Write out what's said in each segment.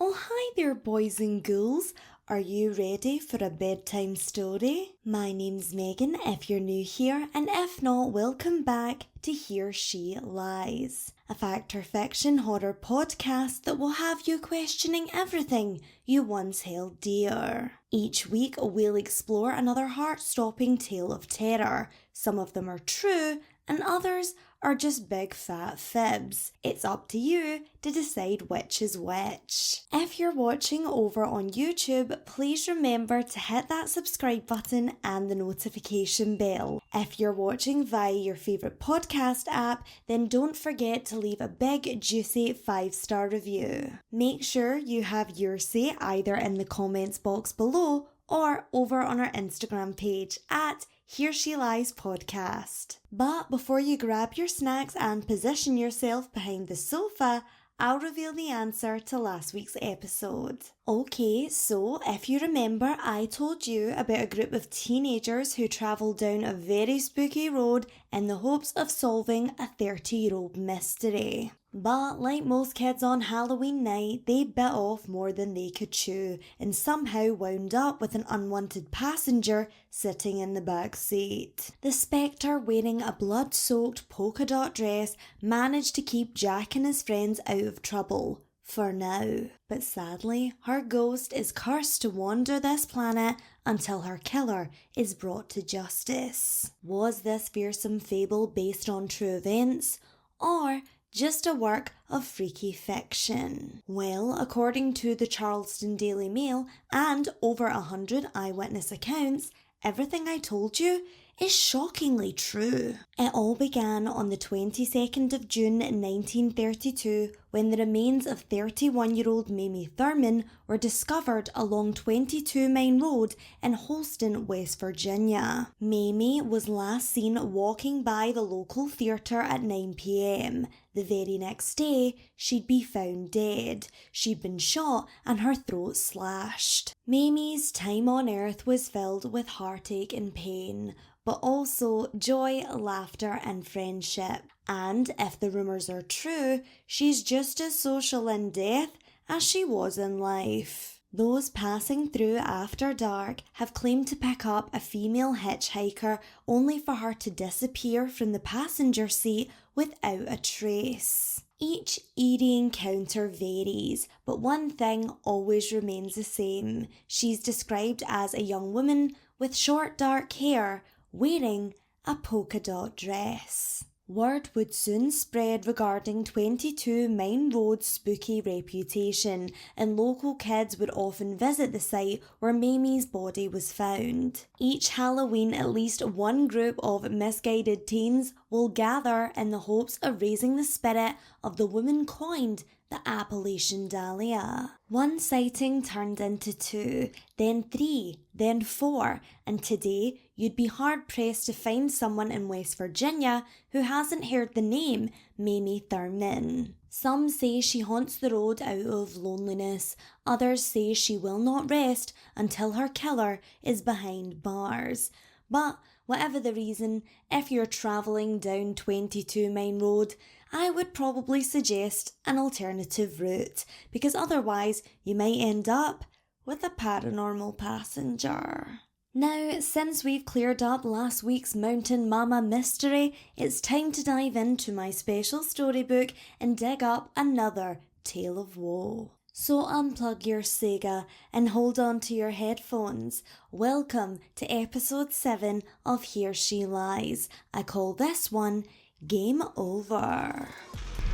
Oh hi there boys and ghouls, are you ready for a bedtime story? My name's Megan if you're new here, and if not, welcome back to Here She Lies, a fact or fiction horror podcast that will have you questioning everything you once held dear. Each week we'll explore another heart-stopping tale of terror. Some of them are true and others are just big fat fibs. It's up to you to decide which is which. If you're watching over on YouTube, please remember to hit that subscribe button and the notification bell. If you're watching via your favourite podcast app, then don't forget to leave a big juicy 5-star review. Make sure you have your say either in the comments box below or over on our Instagram page at Here She Lies Podcast. But before you grab your snacks and position yourself behind the sofa, I'll reveal the answer to last week's episode. Okay, so if you remember, I told you about a group of teenagers who travelled down a very spooky road in the hopes of solving a 30-year-old mystery. But like most kids on Halloween night, they bit off more than they could chew and somehow wound up with an unwanted passenger sitting in the back seat. The spectre, wearing a blood-soaked polka dot dress, managed to keep Jack and his friends out of trouble. For now. But sadly, her ghost is cursed to wander this planet until her killer is brought to justice. Was this fearsome fable based on true events, or just a work of freaky fiction? Well, according to the Charleston Daily Mail and over 100 eyewitness accounts, everything I told you is shockingly true. It all began on the 22nd of June 1932 when the remains of 31-year-old Mamie Thurman were discovered along 22 Mine Road in Holston, West Virginia. Mamie was last seen walking by the local theatre at 9 p.m. The very next day, she'd be found dead. She'd been shot and her throat slashed. Mamie's time on earth was filled with heartache and pain, but also joy, laughter and friendship. And if the rumours are true, she's just as social in death as she was in life. Those passing through after dark have claimed to pick up a female hitchhiker only for her to disappear from the passenger seat without a trace. Each eerie encounter varies, but one thing always remains the same. She's described as a young woman with short dark hair, wearing a polka dot dress. Word would soon spread regarding 22 Mine Road's spooky reputation, and local kids would often visit the site where Mamie's body was found. Each Halloween, at least one group of misguided teens will gather in the hopes of raising the spirit of the woman coined the Appalachian Dahlia. One sighting turned into 2, then 3, then 4, and today you'd be hard-pressed to find someone in West Virginia who hasn't heard the name Mamie Thurman. Some say she haunts the road out of loneliness, others say she will not rest until her killer is behind bars. But whatever the reason, if you're travelling down 22 Mine Road, I would probably suggest an alternative route, because otherwise you might end up with a paranormal passenger. Now, since we've cleared up last week's Mountain Mama mystery, it's time to dive into my special storybook and dig up another tale of woe. So unplug your Sega and hold on to your headphones. Welcome to episode 7 of Here She Lies. I call this one Game Over.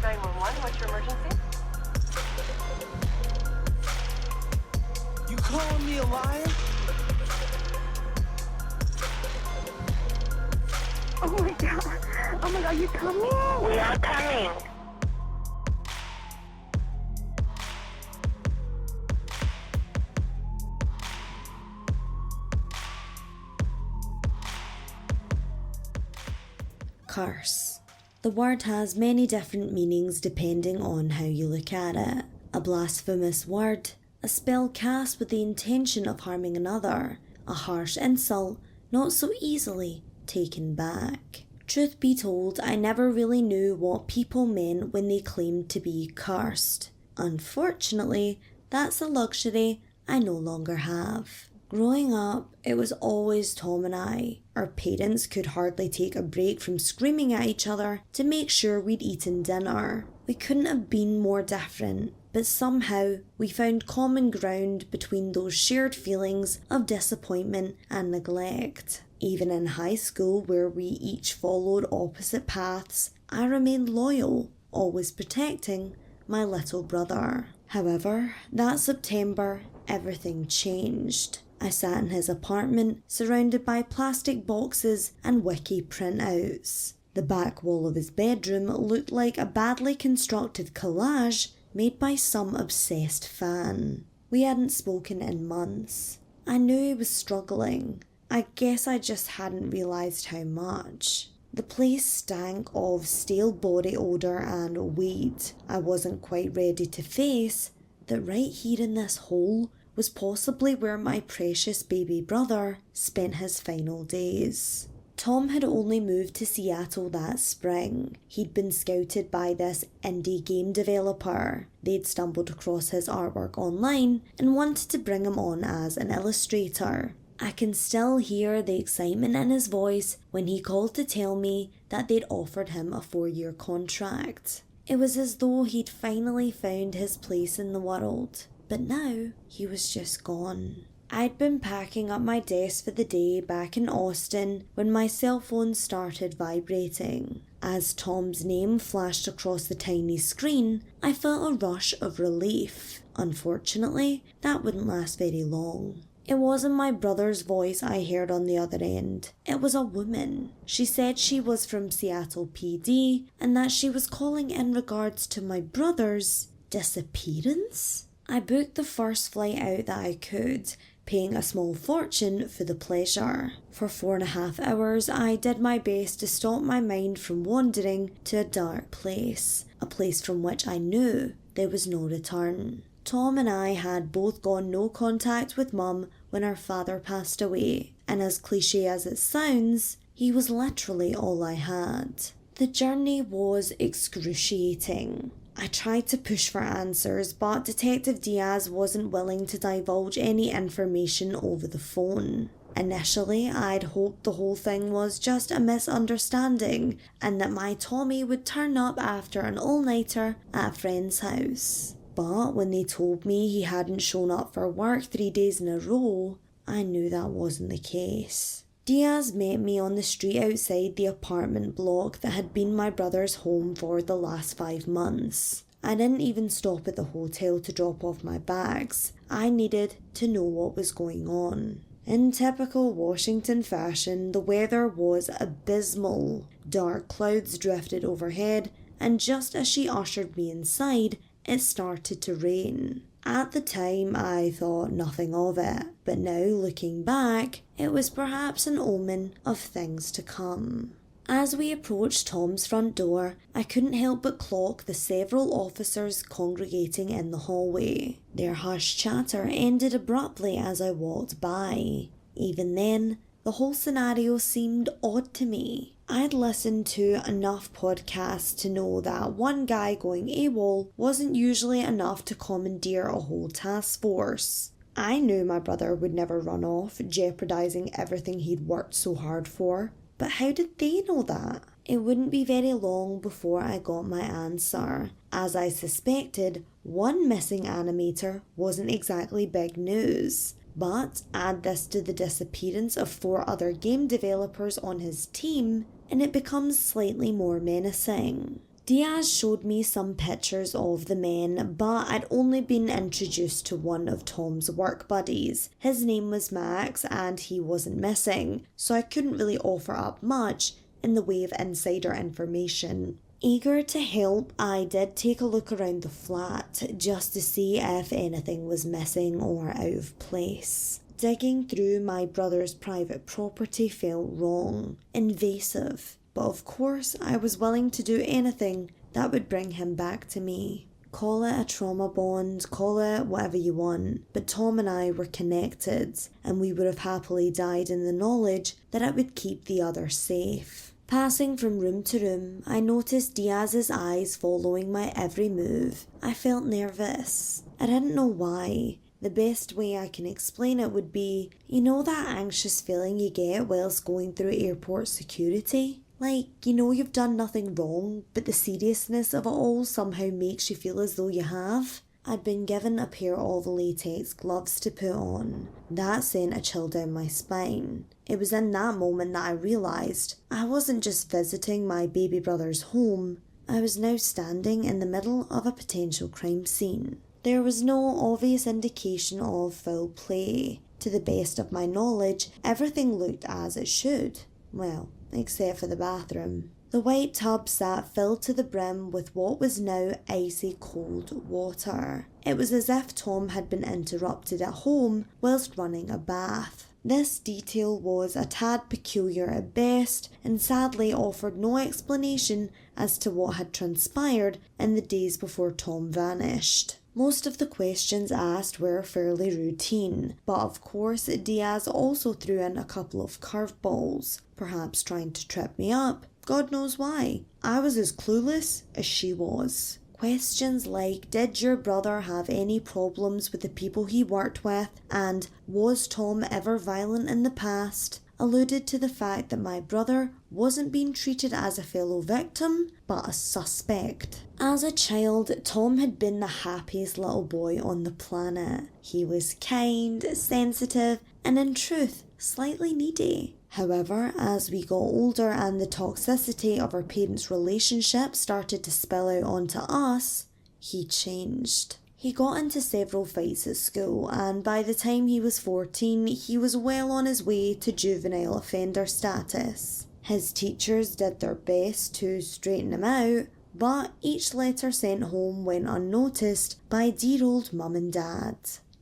911, what's your emergency? You calling me a liar? Oh my god, you coming? We are coming. Curse. The word has many different meanings depending on how you look at it. A blasphemous word, a spell cast with the intention of harming another, a harsh insult not so easily taken back. Truth be told, I never really knew what people meant when they claimed to be cursed. Unfortunately, That's a luxury I no longer have. Growing up, it was always Tom and I. Our parents could hardly take a break from screaming at each other to make sure we'd eaten dinner. We couldn't have been more different, but somehow we found common ground between those shared feelings of disappointment and neglect. Even in high school, where we each followed opposite paths, I remained loyal, always protecting my little brother. However, that September, everything changed. I sat in his apartment, surrounded by plastic boxes and wiki printouts. The back wall of his bedroom looked like a badly constructed collage made by some obsessed fan. We hadn't spoken in months. I knew he was struggling. I guess I just hadn't realised how much. The place stank of stale body odour and weed. I wasn't quite ready to face that right here in this hole was possibly where my precious baby brother spent his final days. Tom had only moved to Seattle that spring. He'd been scouted by this indie game developer. They'd stumbled across his artwork online and wanted to bring him on as an illustrator. I can still hear the excitement in his voice when he called to tell me that they'd offered him a 4-year contract. It was as though he'd finally found his place in the world. But now, he was just gone. I'd been packing up my desk for the day back in Austin when my cell phone started vibrating. As Tom's name flashed across the tiny screen, I felt a rush of relief. Unfortunately, that wouldn't last very long. It wasn't my brother's voice I heard on the other end. It was a woman. She said she was from Seattle PD and that she was calling in regards to my brother's disappearance. I booked the first flight out that I could, paying a small fortune for the pleasure. For 4.5 hours, I did my best to stop my mind from wandering to a dark place, a place from which I knew there was no return. Tom and I had both gone no contact with Mum when our father passed away, and as cliche as it sounds, he was literally all I had. The journey was excruciating. I tried to push for answers, but Detective Diaz wasn't willing to divulge any information over the phone. Initially, I'd hoped the whole thing was just a misunderstanding and that my Tommy would turn up after an all-nighter at a friend's house. But when they told me he hadn't shown up for work 3 days in a row, I knew that wasn't the case. Diaz met me on the street outside the apartment block that had been my brother's home for the last 5 months. I didn't even stop at the hotel to drop off my bags. I needed to know what was going on. In typical Washington fashion, the weather was abysmal. Dark clouds drifted overhead, and just as she ushered me inside, it started to rain. At the time, I thought nothing of it, but now looking back, it was perhaps an omen of things to come. As we approached Tom's front door, I couldn't help but clock the several officers congregating in the hallway. Their hushed chatter ended abruptly as I walked by. Even then, the whole scenario seemed odd to me. I'd listened to enough podcasts to know that one guy going AWOL wasn't usually enough to commandeer a whole task force. I knew my brother would never run off, jeopardising everything he'd worked so hard for. But how did they know that? It wouldn't be very long before I got my answer. As I suspected, one missing animator wasn't exactly big news. But add this to the disappearance of 4 other game developers on his team, and it becomes slightly more menacing. Diaz showed me some pictures of the men, but I'd only been introduced to one of Tom's work buddies. His name was Max, and he wasn't missing, so I couldn't really offer up much in the way of insider information. Eager to help, I did take a look around the flat just to see if anything was missing or out of place. Digging through my brother's private property felt wrong, invasive, but of course I was willing to do anything that would bring him back to me. Call it a trauma bond, call it whatever you want, but Tom and I were connected, and we would have happily died in the knowledge that it would keep the other safe. Passing from room to room, I noticed Diaz's eyes following my every move. I felt nervous. I didn't know why. The best way I can explain it would be, you know that anxious feeling you get whilst going through airport security? Like, you know you've done nothing wrong, but the seriousness of it all somehow makes you feel as though you have. I'd been given a pair of latex gloves to put on. That sent a chill down my spine. It was in that moment that I realised I wasn't just visiting my baby brother's home, I was now standing in the middle of a potential crime scene. There was no obvious indication of foul play. To the best of my knowledge, everything looked as it should. Well, except for the bathroom. The white tub sat filled to the brim with what was now icy cold water. It was as if Tom had been interrupted at home whilst running a bath. This detail was a tad peculiar at best and sadly offered no explanation as to what had transpired in the days before Tom vanished. Most of the questions asked were fairly routine, but of course Diaz also threw in a couple of curveballs, perhaps trying to trip me up. God knows why. I was as clueless as she was. Questions like, did your brother have any problems with the people he worked with, and was Tom ever violent in the past, alluded to the fact that my brother wasn't being treated as a fellow victim, but a suspect. As a child, Tom had been the happiest little boy on the planet. He was kind, sensitive, and in truth, slightly needy. However, as we got older and the toxicity of our parents' relationship started to spill out onto us, he changed. He got into several fights at school, and by the time he was 14, he was well on his way to juvenile offender status. His teachers did their best to straighten him out, but each letter sent home went unnoticed by dear old mum and dad.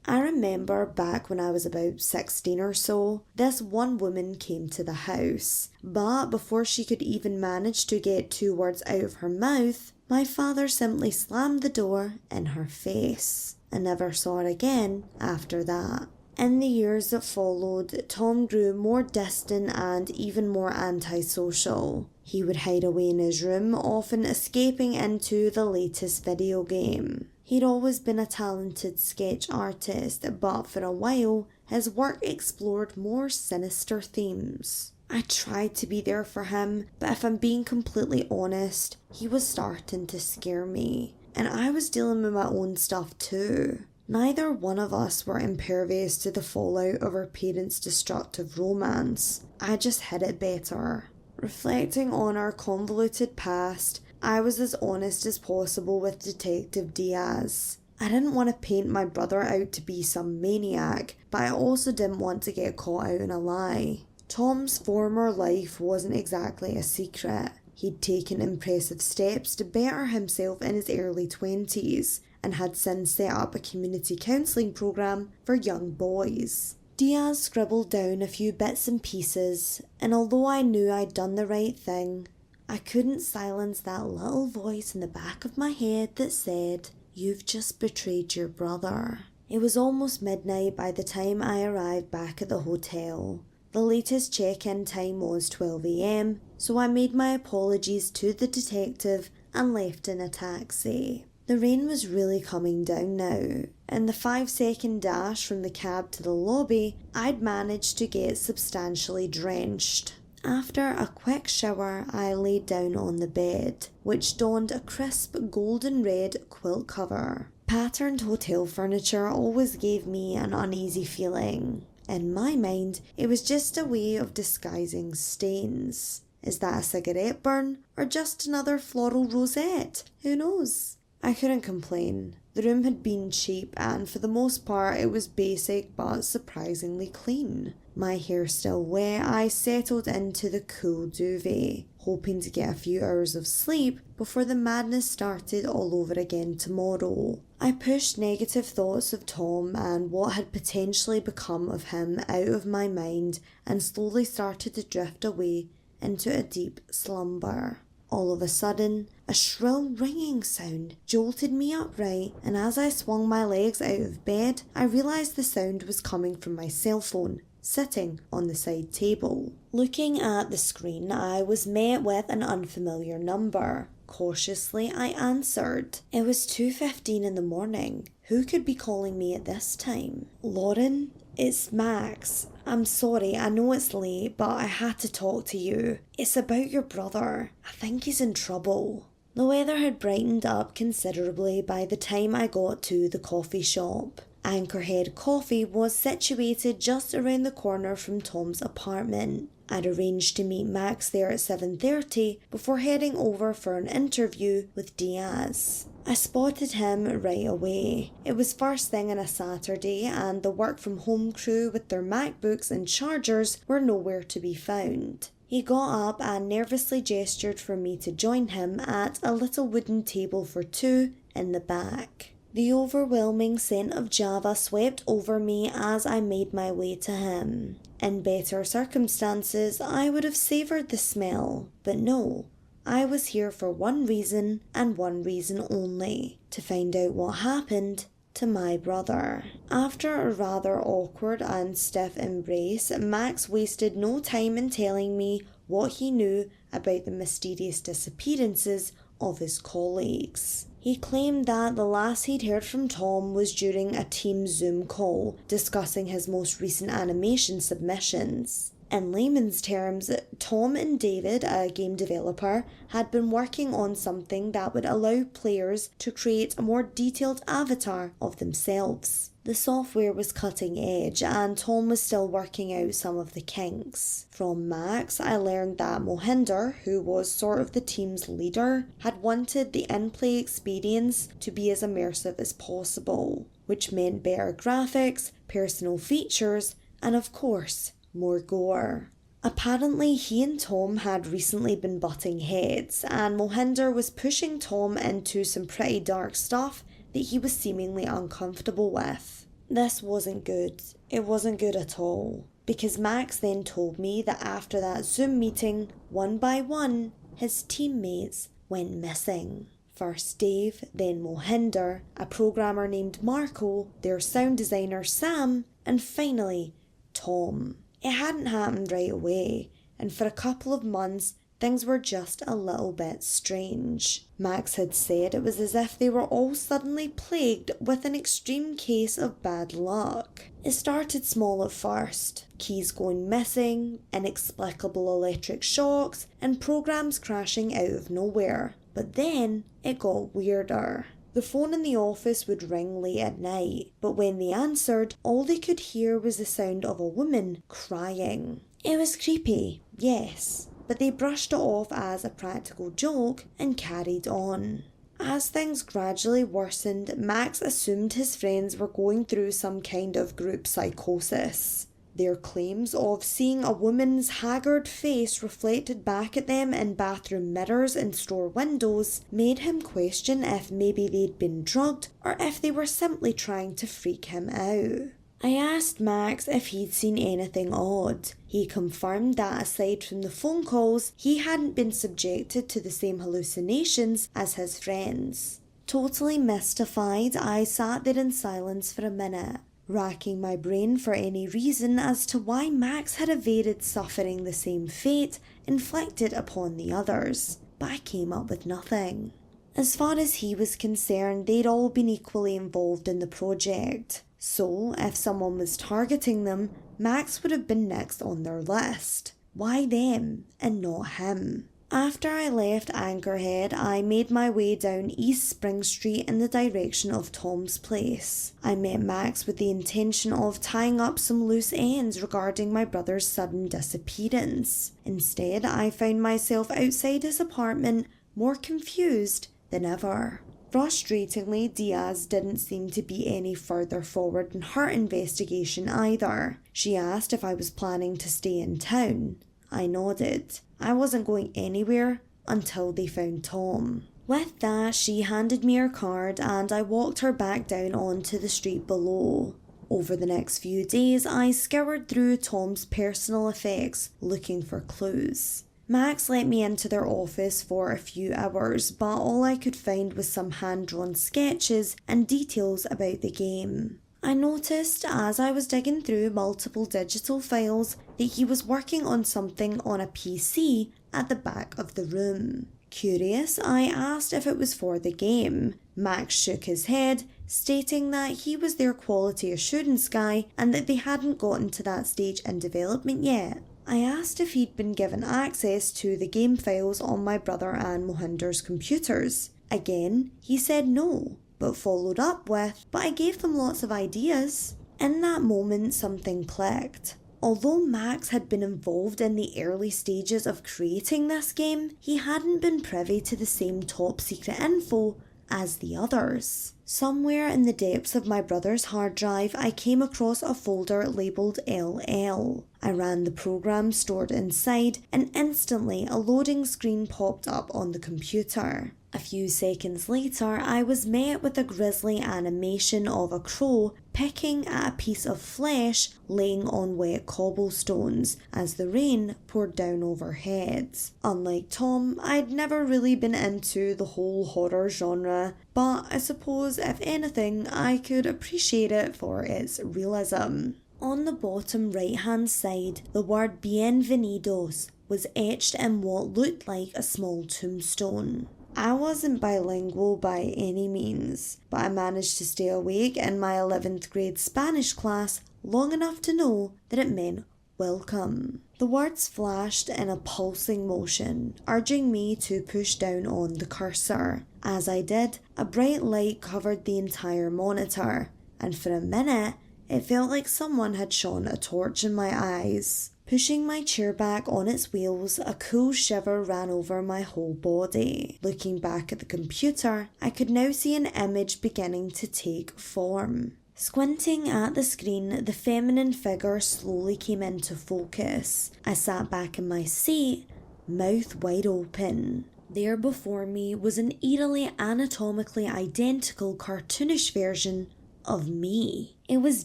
I remember back when I was about 16 or so, this one woman came to the house, but before she could even manage to get 2 words out of her mouth, my father simply slammed the door in her face. I never saw her again after that. In the years that followed, Tom grew more distant and even more antisocial. He would hide away in his room, often escaping into the latest video game. He'd always been a talented sketch artist, but for a while, his work explored more sinister themes. I tried to be there for him, but if I'm being completely honest, he was starting to scare me. And I was dealing with my own stuff too. Neither one of us were impervious to the fallout of our parents' destructive romance. I just hid it better. Reflecting on our convoluted past, I was as honest as possible with Detective Diaz. I didn't want to paint my brother out to be some maniac, but I also didn't want to get caught out in a lie. Tom's former life wasn't exactly a secret. He'd taken impressive steps to better himself in his early 20s and had since set up a community counselling programme for young boys. Diaz scribbled down a few bits and pieces, and although I knew I'd done the right thing, I couldn't silence that little voice in the back of my head that said, "You've just betrayed your brother." It was almost midnight by the time I arrived back at the hotel. The latest check-in time was 12 AM, so I made my apologies to the detective and left in a taxi. The rain was really coming down now. In the 5-second dash from the cab to the lobby, I'd managed to get substantially drenched. After a quick shower, I laid down on the bed, which donned a crisp golden red quilt cover. Patterned hotel furniture always gave me an uneasy feeling. In my mind, it was just a way of disguising stains. Is that a cigarette burn or just another floral rosette? Who knows? I couldn't complain. The room had been cheap and for the most part it was basic but surprisingly clean. My hair still wet, I settled into the cool duvet, hoping to get a few hours of sleep before the madness started all over again tomorrow. I pushed negative thoughts of Tom and what had potentially become of him out of my mind and slowly started to drift away into a deep slumber. All of a sudden, a shrill ringing sound jolted me upright, and as I swung my legs out of bed, I realised the sound was coming from my cell phone. sitting on the side table. Looking at the screen, I was met with an unfamiliar number. Cautiously, I answered. It was 2:15 in the morning. Who could be calling me at this time? Lauren, it's Max. I'm sorry, I know it's late, but I had to talk to you. It's about your brother. I think he's in trouble. The weather had brightened up considerably by the time I got to the coffee shop. Anchorhead Coffee was situated just around the corner from Tom's apartment. I'd arranged to meet Max there at 7:30 before heading over for an interview with Diaz. I spotted him right away. It was first thing on a Saturday and the work from home crew with their MacBooks and chargers were nowhere to be found. He got up and nervously gestured for me to join him at a little wooden table for two in the back. The overwhelming scent of Java swept over me as I made my way to him. In better circumstances, I would have savoured the smell, but no. I was here for one reason and one reason only, to find out what happened to my brother. After a rather awkward and stiff embrace, Max wasted no time in telling me what he knew about the mysterious disappearances of his colleagues. He claimed that the last he'd heard from Tom was during a team Zoom call discussing his most recent animation submissions. In layman's terms, Tom and David, a game developer, had been working on something that would allow players to create a more detailed avatar of themselves. The software was cutting edge and Tom was still working out some of the kinks. From Max, I learned that Mohinder, who was sort of the team's leader, had wanted the in-play experience to be as immersive as possible, which meant better graphics, personal features, and of course, more gore. Apparently, he and Tom had recently been butting heads, and Mohinder was pushing Tom into some pretty dark stuff that he was seemingly uncomfortable with. This wasn't good. It wasn't good at all. Because Max then told me that after that Zoom meeting, one by one, his teammates went missing. First Dave, then Mohinder, a programmer named Marco, their sound designer Sam, and finally, Tom. It hadn't happened right away, and for a couple of months, things were just a little bit strange. Max had said it was as if they were all suddenly plagued with an extreme case of bad luck. It started small at first. Keys going missing, inexplicable electric shocks, and programs crashing out of nowhere. But then, it got weirder. The phone in the office would ring late at night, but when they answered, all they could hear was the sound of a woman crying. It was creepy, yes, but they brushed it off as a practical joke and carried on. As things gradually worsened, Max assumed his friends were going through some kind of group psychosis. Their claims of seeing a woman's haggard face reflected back at them in bathroom mirrors and store windows made him question if maybe they'd been drugged or if they were simply trying to freak him out. I asked Max if he'd seen anything odd. He confirmed that aside from the phone calls, he hadn't been subjected to the same hallucinations as his friends. Totally mystified, I sat there in silence for a minute, racking my brain for any reason as to why Max had evaded suffering the same fate inflicted upon the others, but I came up with nothing. As far as he was concerned, they'd all been equally involved in the project, so if someone was targeting them, Max would have been next on their list. Why them and not him? After I left Anchorhead, I made my way down East Spring Street in the direction of Tom's place. I met Max with the intention of tying up some loose ends regarding my brother's sudden disappearance. Instead, I found myself outside his apartment, more confused than ever. Frustratingly, Diaz didn't seem to be any further forward in her investigation either. She asked if I was planning to stay in town. I nodded. I wasn't going anywhere until they found Tom. With that, she handed me her card and I walked her back down onto the street below. Over the next few days, I scoured through Tom's personal effects looking for clues. Max let me into their office for a few hours, but all I could find was some hand-drawn sketches and details about the game. I noticed as I was digging through multiple digital files that he was working on something on a PC at the back of the room. Curious, I asked if it was for the game. Max shook his head, stating that he was their quality assurance guy and that they hadn't gotten to that stage in development yet. I asked if he'd been given access to the game files on my brother and Mohinder's computers. Again, he said no, but followed up with, "But I gave them lots of ideas." In that moment, something clicked. Although Max had been involved in the early stages of creating this game, he hadn't been privy to the same top secret info as the others. Somewhere in the depths of my brother's hard drive, I came across a folder labelled LL. I ran the program stored inside, and instantly a loading screen popped up on the computer. A few seconds later, I was met with a grisly animation of a crow picking at a piece of flesh laying on wet cobblestones as the rain poured down overhead. Unlike Tom, I'd never really been into the whole horror genre, but I suppose if anything, I could appreciate it for its realism. On the bottom right hand side, the word Bienvenidos was etched in what looked like a small tombstone. I wasn't bilingual by any means, but I managed to stay awake in my 11th grade Spanish class long enough to know that it meant welcome. The words flashed in a pulsing motion, urging me to push down on the cursor. As I did, a bright light covered the entire monitor, and for a minute, it felt like someone had shone a torch in my eyes. Pushing my chair back on its wheels, a cool shiver ran over my whole body. Looking back at the computer, I could now see an image beginning to take form. Squinting at the screen, the feminine figure slowly came into focus. I sat back in my seat, mouth wide open. There before me was an eerily anatomically identical cartoonish version of me. It was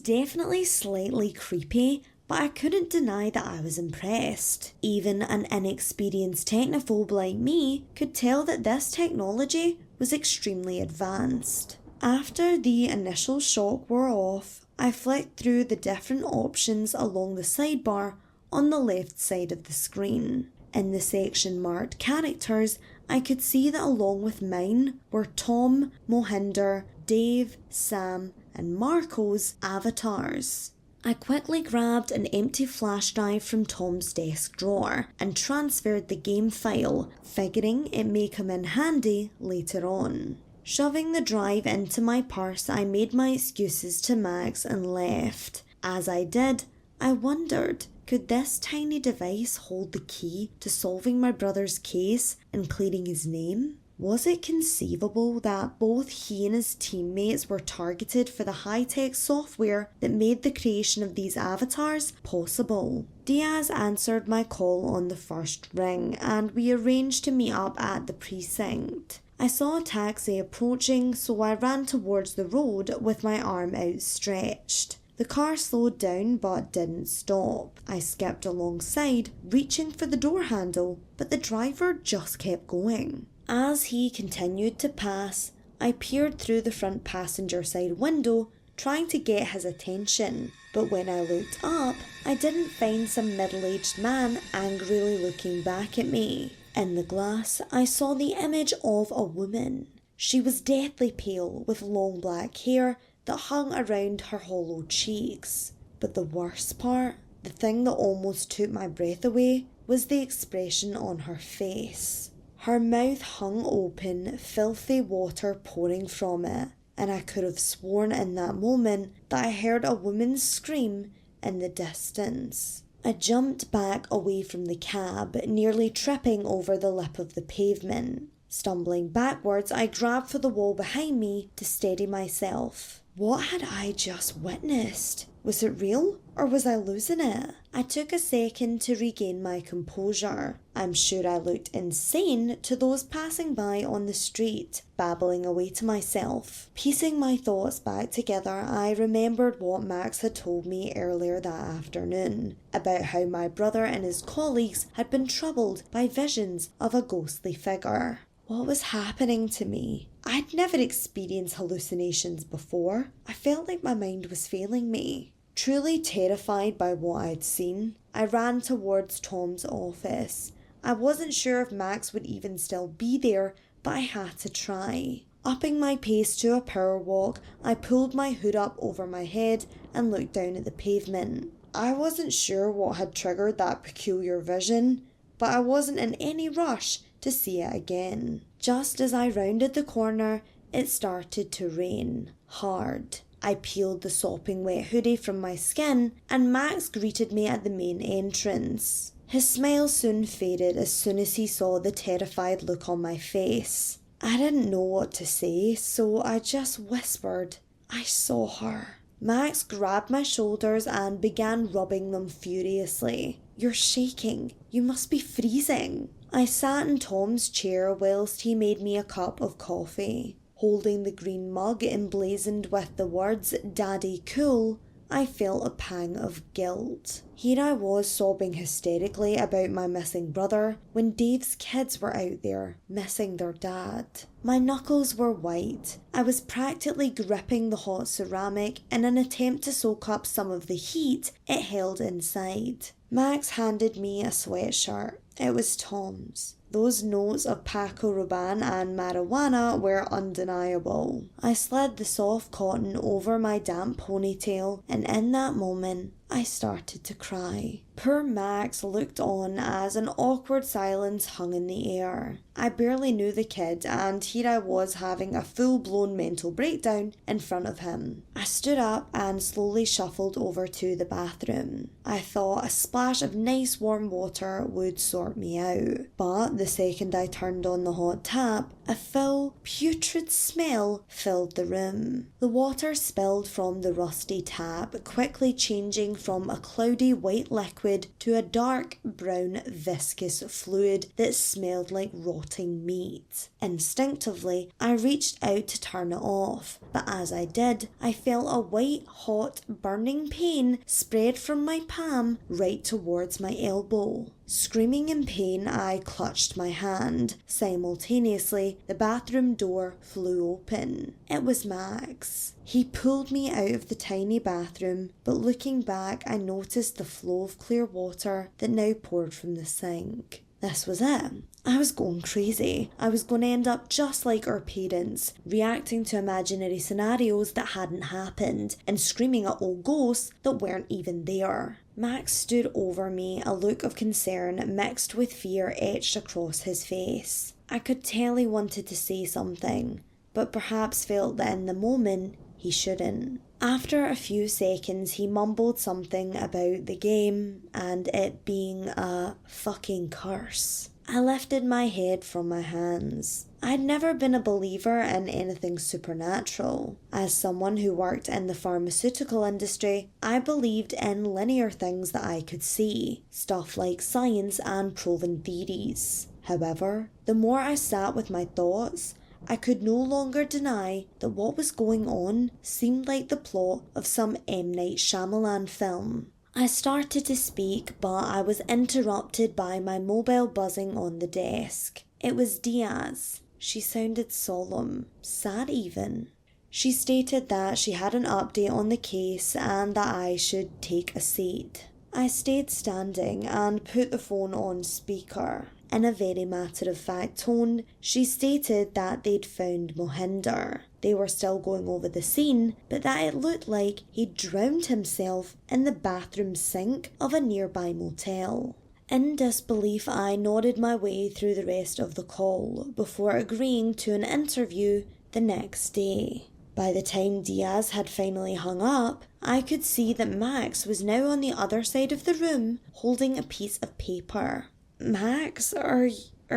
definitely slightly creepy, but I couldn't deny that I was impressed. Even an inexperienced technophobe like me could tell that this technology was extremely advanced. After the initial shock wore off, I flicked through the different options along the sidebar on the left side of the screen. In the section marked characters, I could see that along with mine were Tom, Mohinder, Dave, Sam, and Marco's avatars. I quickly grabbed an empty flash drive from Tom's desk drawer and transferred the game file, figuring it may come in handy later on. Shoving the drive into my purse, I made my excuses to Max and left. As I did, I wondered, could this tiny device hold the key to solving my brother's case and clearing his name? Was it conceivable that both he and his teammates were targeted for the high-tech software that made the creation of these avatars possible? Diaz answered my call on the first ring, and we arranged to meet up at the precinct. I saw a taxi approaching, so I ran towards the road with my arm outstretched. The car slowed down but didn't stop. I skipped alongside, reaching for the door handle, but the driver just kept going. As he continued to pass, I peered through the front passenger side window, trying to get his attention. But when I looked up, I didn't find some middle-aged man angrily looking back at me. In the glass, I saw the image of a woman. She was deathly pale, with long black hair that hung around her hollow cheeks. But the worst part, the thing that almost took my breath away, was the expression on her face. Her mouth hung open, filthy water pouring from it, and I could have sworn in that moment that I heard a woman's scream in the distance. I jumped back away from the cab, nearly tripping over the lip of the pavement. Stumbling backwards, I grabbed for the wall behind me to steady myself. What had I just witnessed? Was it real, or was I losing it? I took a second to regain my composure. I'm sure I looked insane to those passing by on the street, babbling away to myself. Piecing my thoughts back together, I remembered what Max had told me earlier that afternoon, about how my brother and his colleagues had been troubled by visions of a ghostly figure. What was happening to me? I'd never experienced hallucinations before. I felt like my mind was failing me. Truly terrified by what I'd seen, I ran towards Tom's office. I wasn't sure if Max would even still be there, but I had to try. Upping my pace to a power walk, I pulled my hood up over my head and looked down at the pavement. I wasn't sure what had triggered that peculiar vision, but I wasn't in any rush to see it again. Just as I rounded the corner, it started to rain. Hard. I peeled the sopping wet hoodie from my skin, and Max greeted me at the main entrance. His smile soon faded as soon as he saw the terrified look on my face. I didn't know what to say, so I just whispered, "I saw her." Max grabbed my shoulders and began rubbing them furiously. "You're shaking. You must be freezing." I sat in Tom's chair whilst he made me a cup of coffee. Holding the green mug emblazoned with the words "Daddy Cool," I felt a pang of guilt. Here I was sobbing hysterically about my missing brother when Dave's kids were out there missing their dad. My knuckles were white. I was practically gripping the hot ceramic in an attempt to soak up some of the heat it held inside. Max handed me a sweatshirt. It was Tom's. Those notes of Paco Rabanne and marijuana were undeniable. I slid the soft cotton over my damp ponytail, and in that moment, I started to cry. Poor Max looked on as an awkward silence hung in the air. I barely knew the kid, and here I was having a full-blown mental breakdown in front of him. I stood up and slowly shuffled over to the bathroom. I thought a splash of nice warm water would sort me out, but the second I turned on the hot tap, a foul, putrid smell filled the room. The water spilled from the rusty tap, quickly changing from a cloudy white liquid to a dark brown viscous fluid that smelled like rotting meat. Instinctively, I reached out to turn it off, but as I did, I felt a white, hot, burning pain spread from my palm right towards my elbow. Screaming in pain, I clutched my hand. Simultaneously, the bathroom door flew open. It was Max. He pulled me out of the tiny bathroom, but looking back, I noticed the flow of clear water that now poured from the sink. This was it. I was going crazy. I was going to end up just like our parents, reacting to imaginary scenarios that hadn't happened and screaming at old ghosts that weren't even there. Max stood over me, a look of concern mixed with fear etched across his face. I could tell he wanted to say something, but perhaps felt that in the moment he shouldn't. After a few seconds, he mumbled something about the game and it being a fucking curse. I lifted my head from my hands. I'd never been a believer in anything supernatural. As someone who worked in the pharmaceutical industry, I believed in linear things that I could see, stuff like science and proven theories. However, the more I sat with my thoughts, I could no longer deny that what was going on seemed like the plot of some M. Night Shyamalan film. I started to speak, but I was interrupted by my mobile buzzing on the desk. It was Diaz. She sounded solemn, sad even. She stated that she had an update on the case and that I should take a seat. I stayed standing and put the phone on speaker. In a very matter-of-fact tone, she stated that they'd found Mohinder. They were still going over the scene, but that it looked like he'd drowned himself in the bathroom sink of a nearby motel. In disbelief, I nodded my way through the rest of the call before agreeing to an interview the next day. By the time Diaz had finally hung up, I could see that Max was now on the other side of the room holding a piece of paper. "Max, are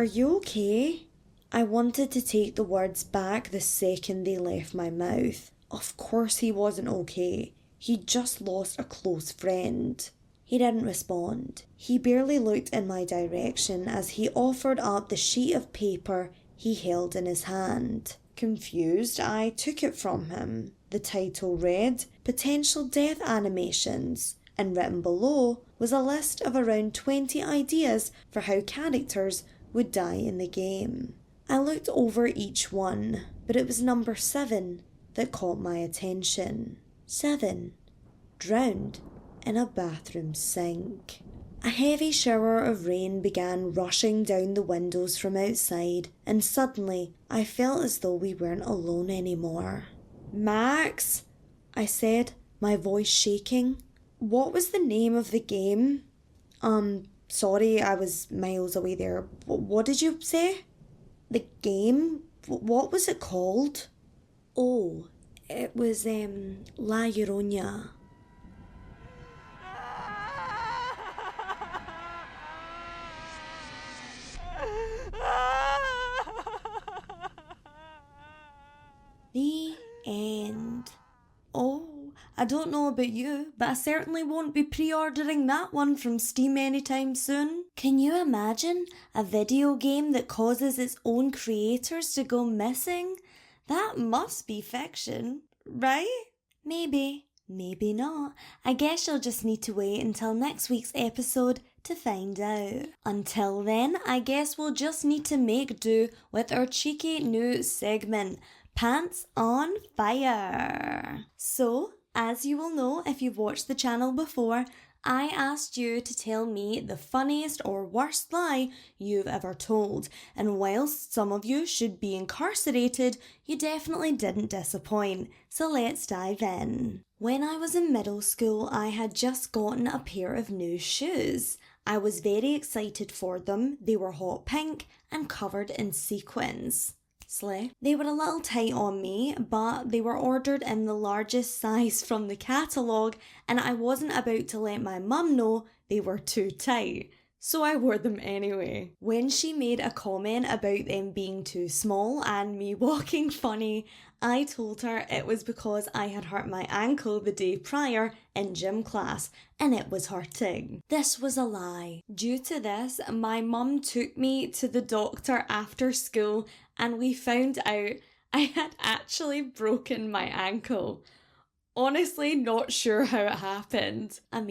you okay?" I wanted to take the words back the second they left my mouth. Of course he wasn't okay. He'd just lost a close friend. He didn't respond. He barely looked in my direction as he offered up the sheet of paper he held in his hand. Confused, I took it from him. The title read, "Potential Death Animations," and written below was a list of around 20 ideas for how characters would die in the game. I looked over each one, but it was number 7, that caught my attention. 7. Drowned in a bathroom sink. A heavy shower of rain began rushing down the windows from outside, and suddenly I felt as though we weren't alone anymore. "Max," I said, my voice shaking. "What was the name of the game?" Sorry, I was miles away there. What did you say?" "The game? What was it called?" "Oh, it was, La Llorona." The end. Oh, I don't know about you, but I certainly won't be pre-ordering that one from Steam anytime soon. Can you imagine a video game that causes its own creators to go missing? That must be fiction, right? Maybe, maybe not. I guess you'll just need to wait until next week's episode to find out. Until then, I guess we'll just need to make do with our cheeky new segment, Pants on Fire. So, as you will know if you've watched the channel before, I asked you to tell me the funniest or worst lie you've ever told, and whilst some of you should be incarcerated, you definitely didn't disappoint, so let's dive in. When I was in middle school, I had just gotten a pair of new shoes. I was very excited for them. They were hot pink and covered in sequins. Slay. They were a little tight on me, but they were ordered in the largest size from the catalogue, and I wasn't about to let my mum know they were too tight, so I wore them anyway. When she made a comment about them being too small and me walking funny, I told her it was because I had hurt my ankle the day prior in gym class and it was hurting. This was a lie. Due to this, my mum took me to the doctor after school and we found out I had actually broken my ankle. Honestly, not sure how it happened. I'm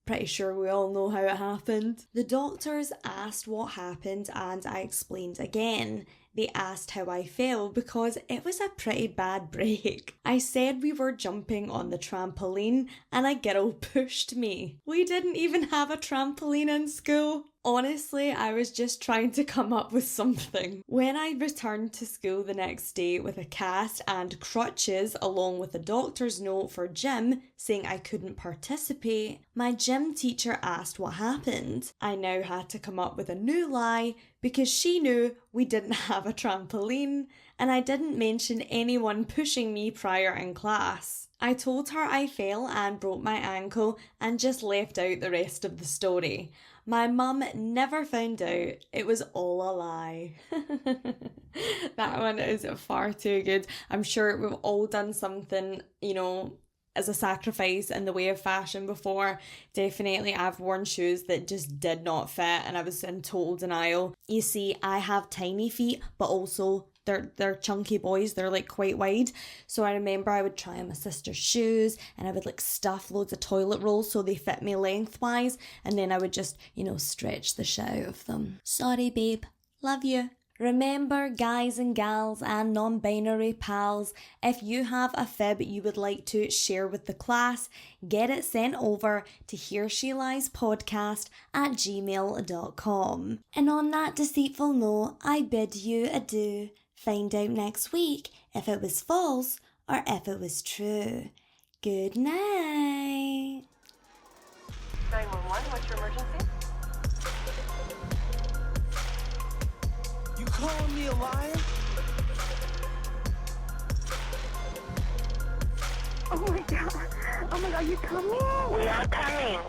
pretty sure we all know how it happened. The doctors asked what happened and I explained again. They asked how I fell because it was a pretty bad break. I said we were jumping on the trampoline and a girl pushed me. We didn't even have a trampoline in school. Honestly, I was just trying to come up with something. When I returned to school the next day with a cast and crutches along with a doctor's note for gym saying I couldn't participate, my gym teacher asked what happened. I now had to come up with a new lie because she knew we didn't have a trampoline and I didn't mention anyone pushing me prior in class. I told her I fell and broke my ankle and just left out the rest of the story. My mum never found out. It was all a lie. That one is far too good. I'm sure we've all done something, as a sacrifice in the way of fashion before. Definitely I've worn shoes that just did not fit and I was in total denial. You see, I have tiny feet, but also they're chunky boys. They're like quite wide. So I remember I would try on my sister's shoes and I would like stuff loads of toilet rolls so they fit me lengthwise. And then I would just, stretch the shit out of them. Sorry, babe. Love you. Remember, guys and gals and non-binary pals, if you have a fib you would like to share with the class, get it sent over to heresheliespodcast@gmail.com. And on that deceitful note, I bid you adieu. Find out next week if it was false or if it was true. Good night. 911, what's your emergency? You calling me a liar? Oh my god, you coming? We are coming.